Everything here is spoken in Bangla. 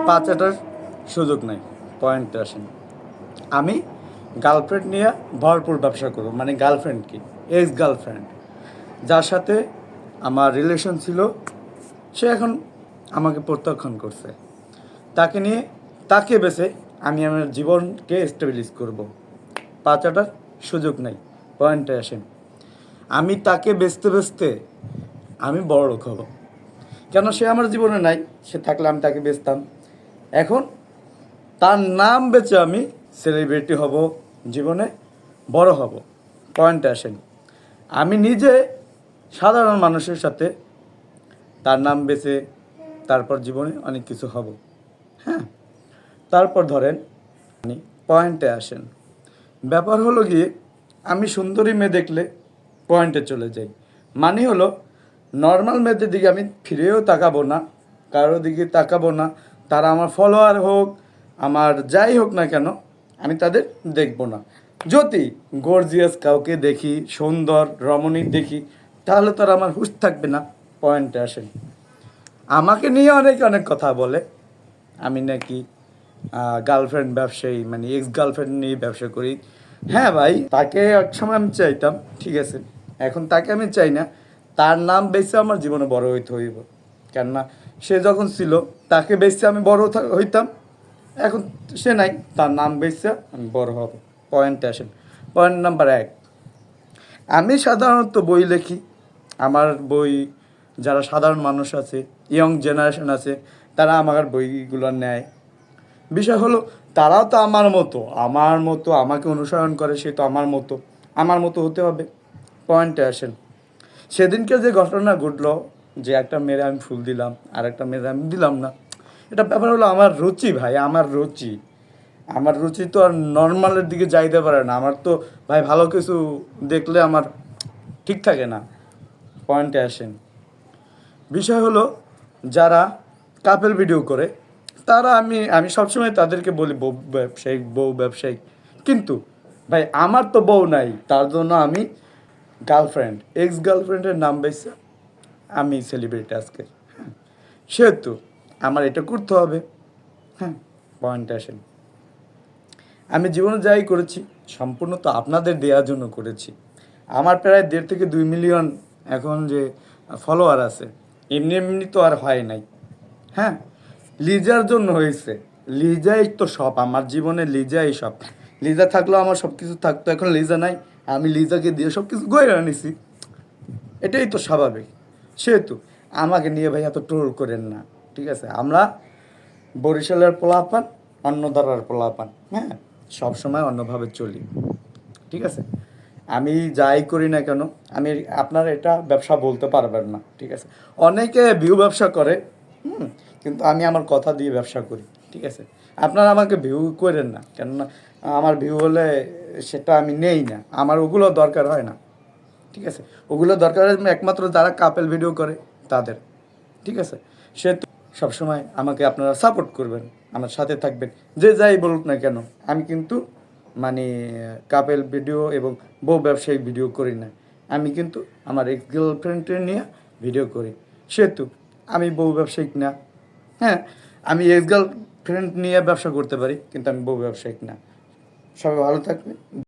পাচাটার সুযোগ নাই। পয়েন্টে আসেন। আমি গার্লফ্রেন্ড নিয়ে ভরপুর ব্যবসা করব, মানে গার্লফ্রেন্ড কি, এক্স গার্লফ্রেন্ড, যার সাথে আমার রিলেশন ছিল, সে এখন আমাকে প্রত্যাখ্যান করছে। তাকে নিয়ে, তাকে বেছে আমি আমার জীবনকে স্টেবিলাইজ করব। পাচাটার সুযোগ নাই। পয়েন্টে আসেন। আমি তাকে বেচতে বেচতে আমি বড় লোক হব। কেন, সে আমার জীবনে নাই, সে থাকলে আমি তাকে বেচতাম। এখন তার নাম বেচে আমি সেলিব্রিটি হব, জীবনে বড় হব। পয়েন্টে আসেন। আমি নিজে সাধারণ মানুষের সাথে তার নাম বেচে তারপর জীবনে অনেক কিছু হব। হ্যাঁ, তারপর ধরেন পয়েন্টে আসেন। ব্যাপার হলো গিয়ে, আমি সুন্দরী মেয়ে দেখলে পয়েন্টে চলে যাই। মানে হলো, নর্মাল মেয়েদের দিকে আমি ফিরেও তাকাবো না, কারোর দিকে তাকাবো না। তারা আমার ফলোয়ার হোক, আমার যাই হোক না কেন, আমি তাদের দেখব না। যদি গর্জিয়াস কাউকে দেখি, সুন্দর রমণীর দেখি, তাহলে তারা আমার হুঁশ থাকবে না। পয়েন্টে আসেন। আমাকে নিয়ে অনেকে অনেক কথা বলে, আমি নাকি গার্লফ্রেন্ড ব্যবসায়ী, মানে এক্স গার্লফ্রেন্ড নিয়ে ব্যবসা করি। হ্যাঁ ভাই, তাকে একসময় আমি চাইতাম, ঠিক আছে, এখন তাকে আমি চাই না। তার নাম বেচে আমার জীবনে বড় হইতে হইব। কেননা সে যখন ছিল, তাকে বেচে আমি বড় হইতাম। এখন সে নাই, তার নাম বেচে আমি বড় হব। পয়েন্টে আসেন। পয়েন্ট নাম্বার 1, আমি সাধারণত বই লিখি। আমার বই, যারা সাধারণ মানুষ আছে, ইয়ং জেনারেশন আছে, তারা আমার বইগুলো নেয়। বিষয় হলো, তারাও তো আমার মতো আমাকে অনুসরণ করে, সে তো আমার মতো হতে হবে। পয়েন্টে আসেন। সেদিনকে যে ঘটনা ঘটলো, যে একটা মেয়েরে আমি ফুল দিলাম আর একটা মেয়েরে আমি দিলাম না, এটা ব্যাপার হলো আমার রুচি ভাই, আমার রুচি তো আর নর্মালের দিকে যাইতে পারে না। আমার তো ভাই ভালো কিছু দেখলে আমার ঠিক থাকে না। পয়েন্টে আসেন। বিষয় হলো, যারা কাপেল ভিডিও করে, তারা আমি সবসময় তাদেরকে বলি বউ ব্যবসায়িক। কিন্তু ভাই আমার তো বউ নাই, তার জন্য আমি গার্লফ্রেন্ড, এক্স গার্লফ্রেন্ডের নাম বেছে আমি সেলিব্রিটি আজকে। হ্যাঁ, সেহেতু আমার এটা করতে হবে। হ্যাঁ, পয়েন্টে আসেন। আমি জীবনে যাই করেছি, সম্পূর্ণ তো আপনাদের দেওয়ার জন্য করেছি। আমার প্রায় 1.5 থেকে 2 মিলিয়ন এখন যে ফলোয়ার আছে, এমনি এমনি তো আর হয় নাই। হ্যাঁ, লিজার জন্য হয়েছে। লিজাই তো সব আমার জীবনে, লিজাই সব। লিজা থাকলেও আমার সব কিছু থাকতো, এখন লিজা নাই, আমি লিজাকে দিয়ে সব কিছু গয়না নিছি। এটাই তো স্বাভাবিক। সেহেতু আমাকে নিয়ে ভাই এত ট্রোল করেন না, ঠিক আছে? আমরা বরিশালের পোলাপান, অন্যধারার পোলাপান। হ্যাঁ, সবসময় অন্যভাবে চলি, ঠিক আছে? আমি যাই করি না কেন, আমি আপনার এটা ব্যবসা বলতে পারবেন না, ঠিক আছে? অনেকে ভিউ ব্যবসা করে, কিন্তু আমি আমার কথা দিয়ে ব্যবসা করি, ঠিক আছে? আপনারা আমাকে ভিউ করেন না, কেননা আমার ভিউ হলে সেটা আমি নেই না, আমার ওগুলো দরকার হয় না, ঠিক আছে? ওগুলো দরকার হয় একমাত্র যারা কাপেল ভিডিও করে তাদের, ঠিক আছে? সে তো সবসময় আমাকে আপনারা সাপোর্ট করবেন, আমার সাথে থাকবেন, যে যাই বলুক না কেন। আমি কিন্তু মানে কাপেল ভিডিও এবং বউ ব্যবসায়িক ভিডিও করি না। আমি কিন্তু আমার এক্স গার্লফ্রেন্ডকে নিয়ে ভিডিও করি। সেহেতু আমি বউ ব্যবসায়িক না। হ্যাঁ, আমি এক্স গার্লফ্রেন্ড নিয়ে ব্যবসা করতে পারি, কিন্তু আমি বউ ব্যবসায়িক না। সবাই ভালো থাকবে।